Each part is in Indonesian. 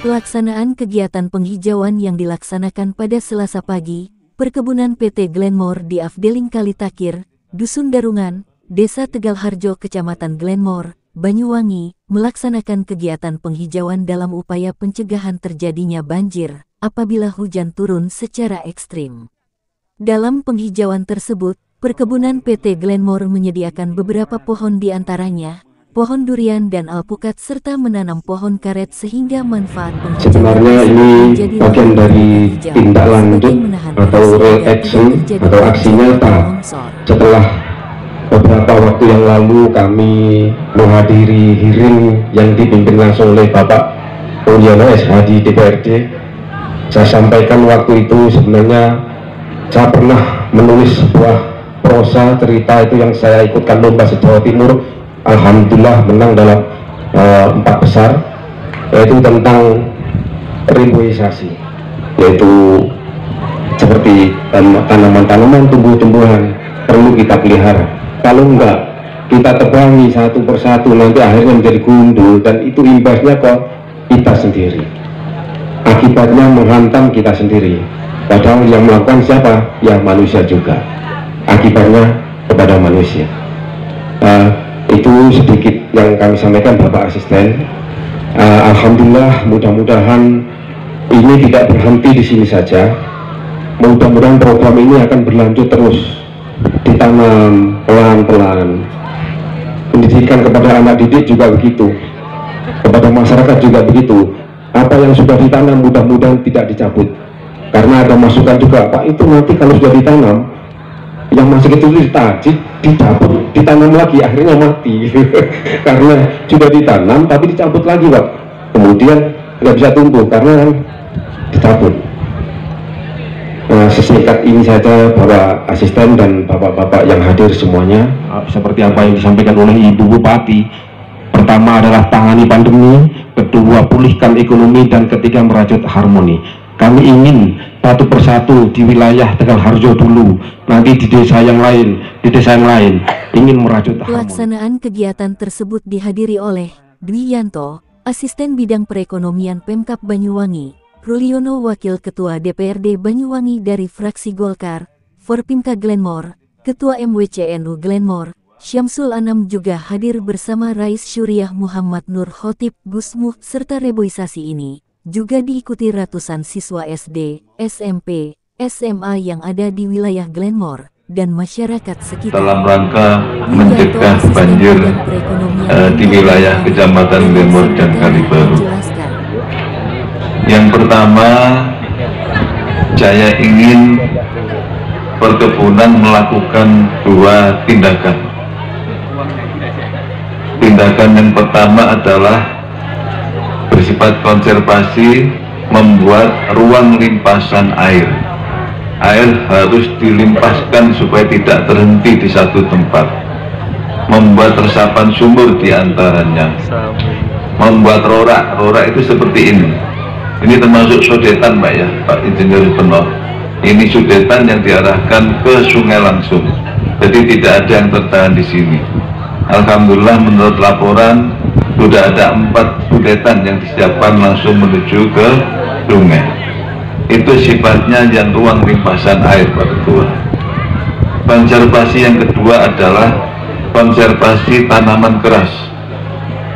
Pelaksanaan kegiatan penghijauan yang dilaksanakan pada Selasa pagi, perkebunan PT Glenmore di Afdeling Kalitakir, Dusun Darungan, Desa Tegalharjo, Kecamatan Glenmore, Banyuwangi, melaksanakan kegiatan penghijauan dalam upaya pencegahan terjadinya banjir apabila hujan turun secara ekstrim. Dalam penghijauan tersebut, perkebunan PT Glenmore menyediakan beberapa pohon, di antaranya pohon durian dan alpukat, serta menanam pohon karet sehingga manfaat penghijauan sebenarnya ini bagian dari tindak lanjut atau real action atau aksi nyata setelah beberapa waktu yang lalu kami menghadiri hearing yang dipimpin langsung oleh Bapak Mulyono SH di DPRD. Saya sampaikan waktu itu sebenarnya saya pernah menulis sebuah prosa cerita itu yang saya ikutkan lomba se-Jawa Timur. Alhamdulillah menang dalam 4 besar, yaitu tentang rimboisasi, yaitu seperti tanaman-tanaman, tumbuh-tumbuhan perlu kita pelihara. Kalau enggak kita tebangi satu persatu, nanti akhirnya menjadi gundul, dan itu imbasnya ke kita sendiri, akibatnya menghantam kita sendiri. Padahal yang melakukan siapa? Ya manusia juga, akibatnya kepada manusia. Itu sedikit yang kami sampaikan Bapak Asisten. Alhamdulillah, mudah-mudahan ini tidak berhenti di sini saja. Mudah-mudahan program ini akan berlanjut terus, ditanam pelan-pelan. Pendidikan kepada anak didik juga begitu, kepada masyarakat juga begitu. Apa yang sudah ditanam mudah-mudahan tidak dicabut, karena ada masukan juga, Pak, itu nanti kalau sudah ditanam, yang masih kecil dicabut, ditanam lagi, akhirnya mati karena sudah ditanam tapi dicabut lagi, Pak, kemudian nggak bisa tumbuh karena dicabut. Nah, sesingkat ini saja Bapak Asisten dan Bapak-Bapak yang hadir semuanya, seperti apa yang disampaikan oleh Ibu Bupati. Pertama adalah tangani pandemi, kedua pulihkan ekonomi, dan ketiga merajut harmoni. Kami ingin satu persatu di wilayah Tegalharjo dulu, nanti di desa yang lain, ingin merajut harmoni. Pelaksanaan kegiatan tersebut dihadiri oleh Dwi Yanto, Asisten Bidang Perekonomian Pemkab Banyuwangi, Ruliono, Wakil Ketua DPRD Banyuwangi dari fraksi Golkar, Forpimka Glenmore, Ketua MWCNU Glenmore, Syamsul Anam juga hadir bersama Rais Syuriah Muhammad Nur Khotib Gusmuh, serta reboisasi ini juga diikuti ratusan siswa SD, SMP, SMA yang ada di wilayah Glenmore dan masyarakat sekitar. Dalam rangka mencegah banjir di wilayah Kecamatan Glenmore dan Kalibaru. Yang pertama, saya ingin perkebunan melakukan 2 tindakan. Tindakan yang pertama adalah bersifat konservasi, membuat ruang limpasan air. Air harus dilimpaskan supaya tidak terhenti di satu tempat. Membuat resapan sumur di antaranya. Membuat rorak itu seperti ini. Ini termasuk sodetan, Pak, ya, Pak Insinyur Penoh. Ini sodetan yang diarahkan ke sungai langsung. Jadi tidak ada yang tertahan di sini. Alhamdulillah, menurut laporan sudah ada 4 sodetan yang disiapkan langsung menuju ke sungai. Itu sifatnya yang ruang limpasan air, Pak Ketua. Konservasi yang kedua adalah konservasi tanaman keras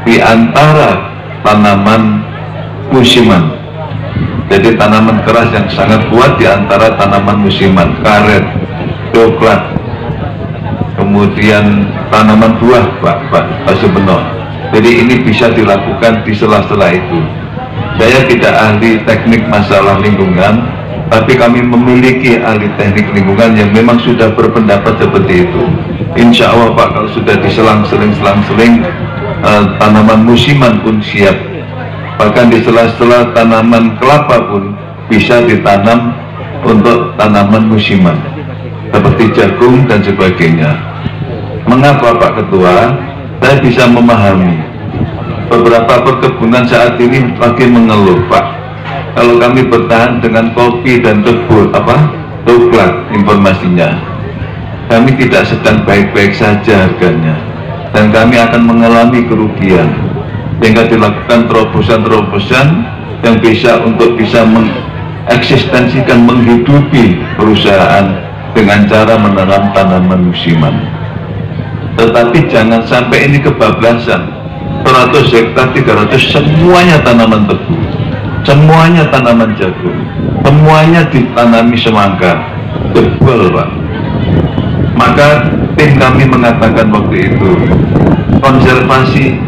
di antara tanaman musiman. Jadi tanaman keras yang sangat kuat di antara tanaman musiman, karet, coklat, kemudian tanaman buah, Pak Subeno. Jadi ini bisa dilakukan di sela-sela itu. Saya tidak ahli teknik masalah lingkungan, tapi kami memiliki ahli teknik lingkungan yang memang sudah berpendapat seperti itu. Insya Allah, Pak, kalau sudah diselang-seling tanaman musiman pun siap. Bahkan di sela-sela tanaman kelapa pun bisa ditanam untuk tanaman musiman seperti jagung dan sebagainya. Mengapa, Pak Ketua? Saya bisa memahami beberapa perkebunan saat ini lagi mengeluh, Pak, kalau kami bertahan dengan kopi dan coklat informasinya. kami tidak sedang baik-baik saja harganya, dan kami akan mengalami kerugian, sehingga dilakukan terobosan-terobosan yang bisa mengeksistensikan, menghidupi perusahaan dengan cara menanam tanaman musiman. Tetapi jangan sampai ini kebablasan. 100 hektar, 300 semuanya tanaman tebu, semuanya tanaman jagung, semuanya ditanami semangka, jebol Pak. Maka tim kami mengatakan waktu itu, konservasi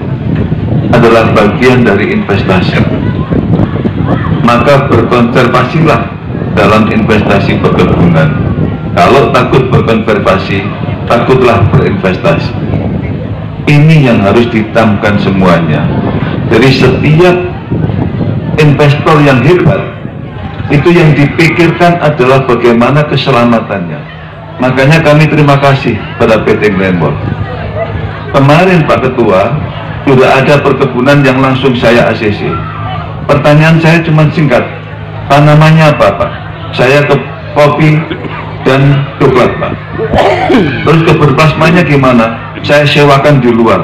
adalah bagian dari investasi, maka berkonservasilah dalam investasi perkebunan. Kalau takut berkonservasi, takutlah berinvestasi. Ini yang harus ditamkan semuanya. Jadi setiap investor yang hebat, itu yang dipikirkan adalah bagaimana keselamatannya. Makanya kami terima kasih pada PT Glenmore. Kemarin Pak Ketua, sudah ada perkebunan yang langsung saya ACC. Pertanyaan saya cuma singkat, tanamannya apa Pak? Saya ke kopi dan coklat Pak. Terus kebun plasmanya gimana? Saya sewakan di luar.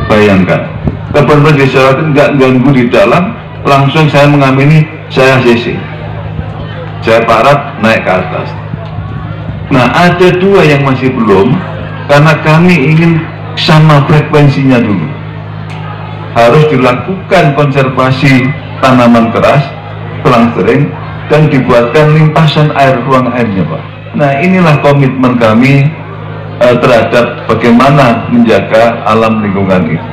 Bayangkan, kebun plasma disewakan, nggak ganggu di dalam, langsung saya mengamini, saya ACC, saya parat naik ke atas. Nah, ada dua yang masih belum, karena kami ingin sama frekuensinya dulu. Harus dilakukan konservasi tanaman keras, selang sering, dan dibuatkan limpasan air, ruang airnya Pak. Nah, inilah komitmen kami terhadap bagaimana menjaga alam lingkungan itu.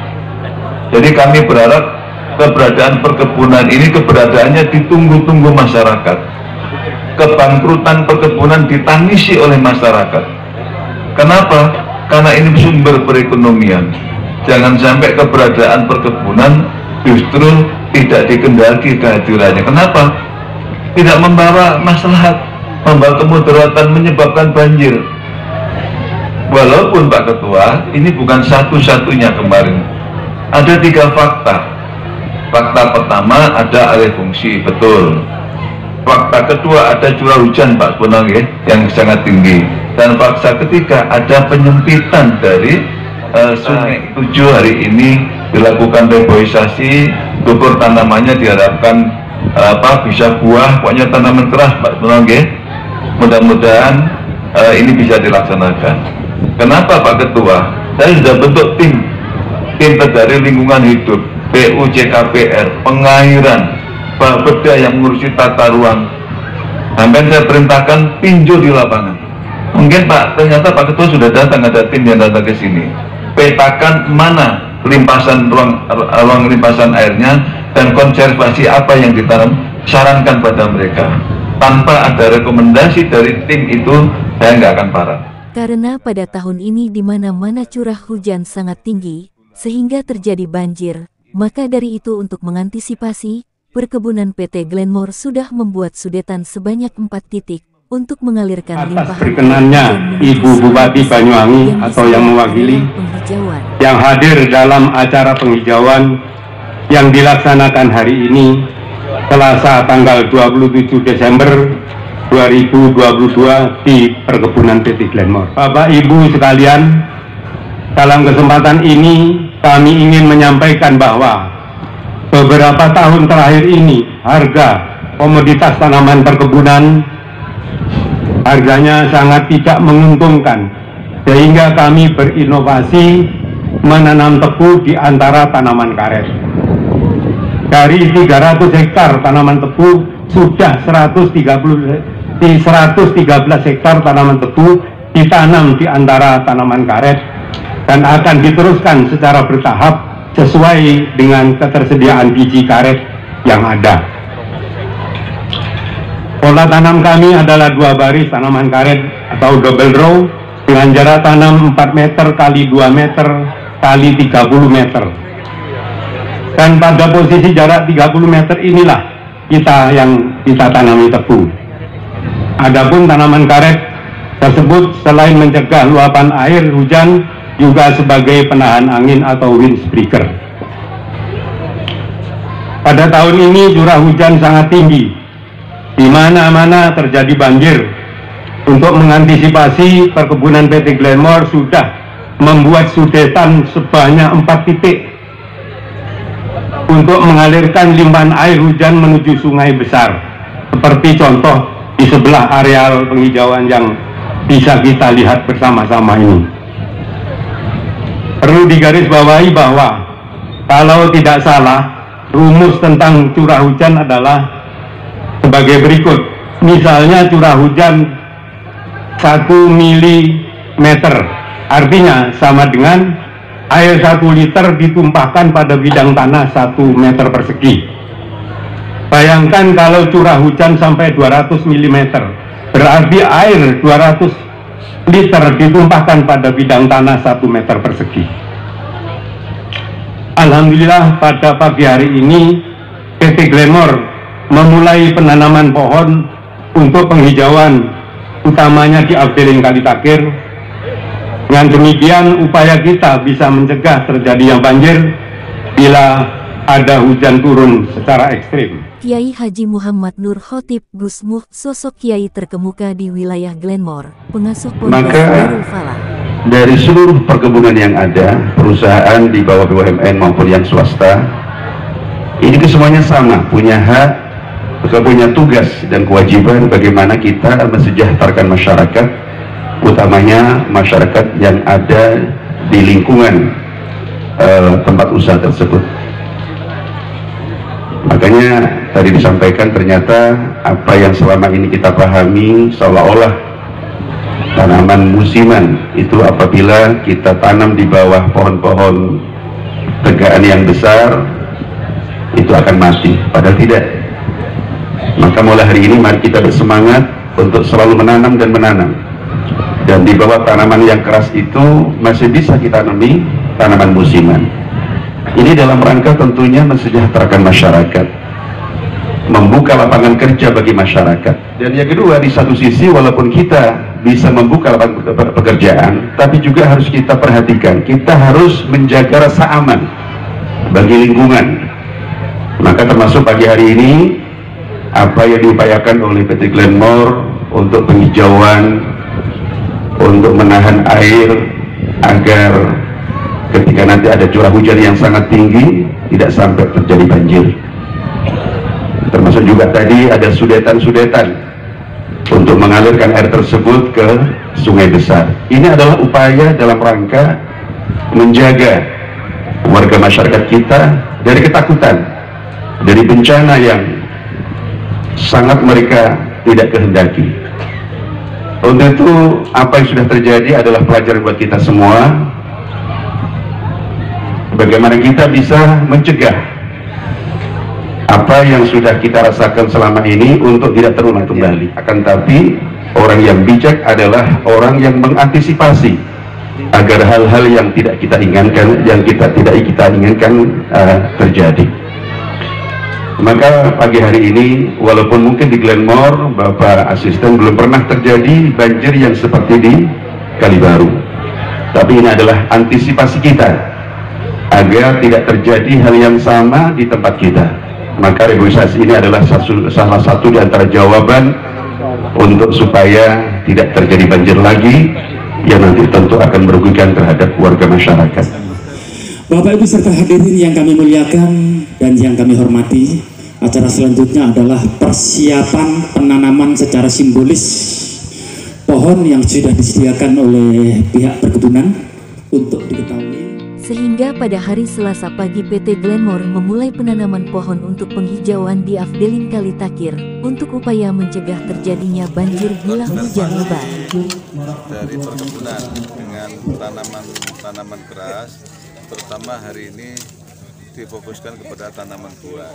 Jadi kami berharap keberadaan perkebunan ini, keberadaannya ditunggu-tunggu masyarakat. Kebangkrutan perkebunan ditangisi oleh masyarakat. Kenapa? Karena ini sumber perekonomian. Jangan sampai keberadaan perkebunan justru tidak dikendaki kehadirannya. Kenapa? Tidak membawa maslahat, membawa kemudaratan, menyebabkan banjir. Walaupun Pak Ketua, ini bukan satu-satunya kemarin. Ada 3 fakta. Fakta pertama, ada alih fungsi, betul. Fakta kedua, ada curah hujan Pak Seponang yang sangat tinggi. Dan fakta ketiga, ada penyempitan dari Sungai 7 hari ini dilakukan reboisasi, dukur tanamannya diharapkan bisa buah, pokoknya tanaman keras Pak Seponang. Mudah-mudahan ini bisa dilaksanakan. Kenapa Pak Ketua? Saya sudah bentuk tim dari lingkungan hidup, PUCKPR, pengairan, Bapeda yang mengurusi tata ruang. Sampai saya perintahkan tinjau di lapangan. Mungkin Pak, ternyata Pak Ketua sudah datang, ada tim yang datang ke sini. Petakan mana limpasan ruang limpasan airnya dan konservasi apa yang ditanam, sarankan pada mereka. Tanpa ada rekomendasi dari tim itu, saya nggak akan parah. Karena pada tahun ini di mana-mana curah hujan sangat tinggi, sehingga terjadi banjir, maka dari itu untuk mengantisipasi, perkebunan PT Glenmore sudah membuat sudetan sebanyak 4 titik untuk mengalirkan limpahan. Atas perkenannya Ibu Bupati Banyuwangi atau yang mewakili yang hadir dalam acara penghijauan yang dilaksanakan hari ini, Selasa tanggal 27 Desember 2022 di perkebunan PT Glenmore. Bapak Ibu sekalian, dalam kesempatan ini kami ingin menyampaikan bahwa beberapa tahun terakhir ini harga komoditas tanaman perkebunan harganya sangat tidak menguntungkan, sehingga kami berinovasi menanam tebu di antara tanaman karet. Dari 300 hektar tanaman tebu sudah 113 hektar tanaman tebu ditanam di antara tanaman karet dan akan diteruskan secara bertahap sesuai dengan ketersediaan biji karet yang ada. Pola tanam kami adalah 2 baris tanaman karet atau double row dengan jarak tanam 4 meter kali 2 meter kali 30 meter. Dan pada posisi jarak 30 meter inilah kita tanami tebu. Adapun tanaman karet tersebut selain mencegah luapan air hujan juga sebagai penahan angin atau windbreaker. Pada tahun ini curah hujan sangat tinggi, di mana-mana terjadi banjir Untuk mengantisipasi, perkebunan PT Glenmore sudah membuat sudetan sebanyak 4 titik untuk mengalirkan limpahan air hujan menuju sungai besar, seperti contoh di sebelah areal penghijauan yang bisa kita lihat bersama-sama ini. Perlu digarisbawahi bahwa kalau tidak salah, rumus tentang curah hujan adalah sebagai berikut. Misalnya curah hujan 1 milimeter, artinya sama dengan air 1 liter ditumpahkan pada bidang tanah 1 meter persegi. Bayangkan kalau curah hujan sampai 200 mm, berarti air 200 liter ditumpahkan pada bidang tanah 1 meter persegi. Alhamdulillah pada pagi hari ini PT Glenmore memulai penanaman pohon untuk penghijauan, utamanya di Afdeling Kalitakir. Dengan demikian upaya kita bisa mencegah terjadinya banjir bila ada hujan turun secara ekstrim. Kiai Haji Muhammad Nur Khotib Gus Muh, sosok kiai terkemuka di wilayah Glenmore, pengasuh Pondok Darul Falah. Dari seluruh perkebunan yang ada, perusahaan di bawah BUMN maupun yang swasta, ini kesemuanya sama, punya hak, punya tugas dan kewajiban bagaimana kita mensejahterakan masyarakat, utamanya masyarakat yang ada di lingkungan tempat usaha tersebut. Makanya tadi disampaikan, ternyata apa yang selama ini kita pahami seolah-olah tanaman musiman itu apabila kita tanam di bawah pohon-pohon tegaan yang besar itu akan mati, padahal tidak. Maka mulai hari ini mari kita bersemangat untuk selalu menanam dan menanam. Dan di bawah tanaman yang keras itu masih bisa kita tanami tanaman musiman. Ini dalam rangka tentunya mensejahterakan masyarakat, membuka lapangan kerja bagi masyarakat. Dan yang kedua, di satu sisi walaupun kita bisa membuka lapangan pekerjaan, tapi juga harus kita perhatikan, kita harus menjaga rasa aman bagi lingkungan. Maka termasuk pagi hari ini apa yang diupayakan oleh PT Glenmore untuk penghijauan, untuk menahan air agar ketika nanti ada curah hujan yang sangat tinggi tidak sampai terjadi banjir. Termasuk juga tadi ada sudetan-sudetan untuk mengalirkan air tersebut ke sungai besar. Ini adalah upaya dalam rangka menjaga warga masyarakat kita dari ketakutan, dari bencana yang sangat mereka tidak kehendaki. Untuk itu apa yang sudah terjadi adalah pelajaran buat kita semua, bagaimana kita bisa mencegah apa yang sudah kita rasakan selama ini untuk tidak terulang kembali. Akan tapi orang yang bijak adalah orang yang mengantisipasi agar hal-hal yang tidak kita inginkan, terjadi. Maka pagi hari ini walaupun mungkin di Glenmore Bapak Asisten belum pernah terjadi banjir yang seperti di Kalibaru, tapi ini adalah antisipasi kita agar tidak terjadi hal yang sama di tempat kita. Maka reboisasi ini adalah salah satu di antara jawaban untuk supaya tidak terjadi banjir lagi yang nanti tentu akan merugikan terhadap warga masyarakat. Bapak Ibu serta hadirin yang kami muliakan dan yang kami hormati, acara selanjutnya adalah persiapan penanaman secara simbolis pohon yang sudah disediakan oleh pihak perkebunan untuk diketahui. Sehingga pada hari Selasa pagi PT Glenmore memulai penanaman pohon untuk penghijauan di Afdeling Kalitakir untuk upaya mencegah terjadinya banjir bila hujan lebat. Dari perkebunan dengan tanaman keras, terutama hari ini difokuskan kepada tanaman buah.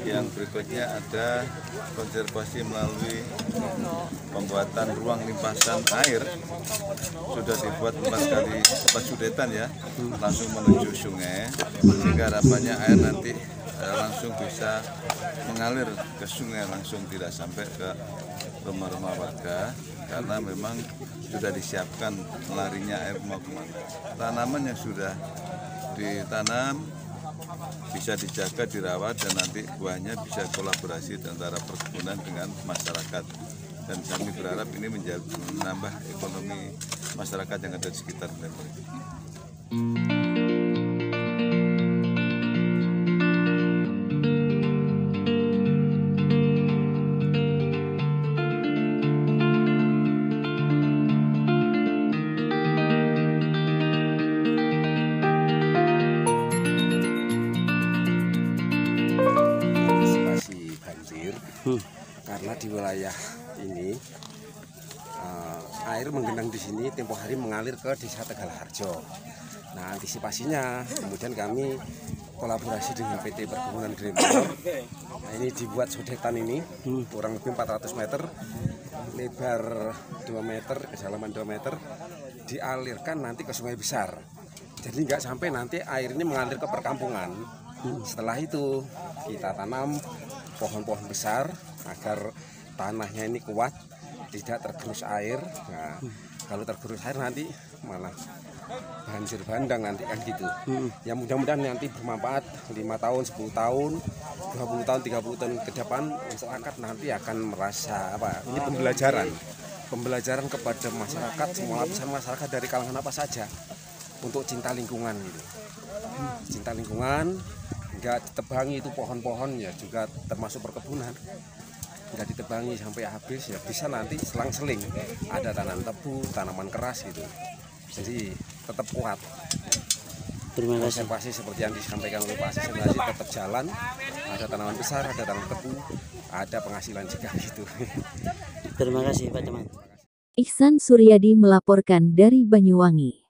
Yang berikutnya ada konservasi melalui pembuatan ruang limpasan air. Sudah dibuat 4 sudetan ya, langsung menuju sungai, sehingga harapannya air nanti langsung bisa mengalir ke sungai, langsung tidak sampai ke rumah-rumah warga, karena memang sudah disiapkan larinya air mau kemana. Tanaman yang sudah ditanam bisa dijaga, dirawat, dan nanti buahnya bisa kolaborasi antara perkebunan dengan masyarakat. dan kami berharap ini menambah ekonomi masyarakat yang ada di sekitar Glenmore. Karena di wilayah ini air menggenang di sini tempo hari mengalir ke Desa Tegal Harjo. Nah, antisipasinya kemudian kami kolaborasi dengan PT Perkebunan Glenmore. Nah, ini dibuat sodetan ini kurang lebih 400 meter, lebar 2 meter, kedalaman 2 meter, dialirkan nanti ke sungai besar. Jadi nggak sampai nanti air ini mengalir ke perkampungan. Setelah itu kita tanam pohon-pohon besar agar tanahnya ini kuat, tidak tergerus air. Nah, kalau tergerus air nanti malah banjir bandang nanti kan gitu. Ya mudah-mudahan nanti bermanfaat 5 tahun, 10 tahun, 20 tahun, 30 tahun ke depan masyarakat nanti akan merasa ini pembelajaran kepada masyarakat, semua lapisan masyarakat dari kalangan apa saja untuk cinta lingkungan gitu. Cinta lingkungan, nggak ditebangi itu pohon-pohon ya juga termasuk perkebunan, nggak ditebangi sampai habis ya bisa nanti selang-seling ada tanaman tebu, tanaman keras gitu, jadi tetap kuat. Terima kasih. Konservasi seperti yang disampaikan oleh Pak Asisten tetap jalan, ada tanaman besar, ada tanaman tebu, ada penghasilan juga gitu. Terima kasih Pak Camat. Ihsan Suryadi melaporkan dari Banyuwangi.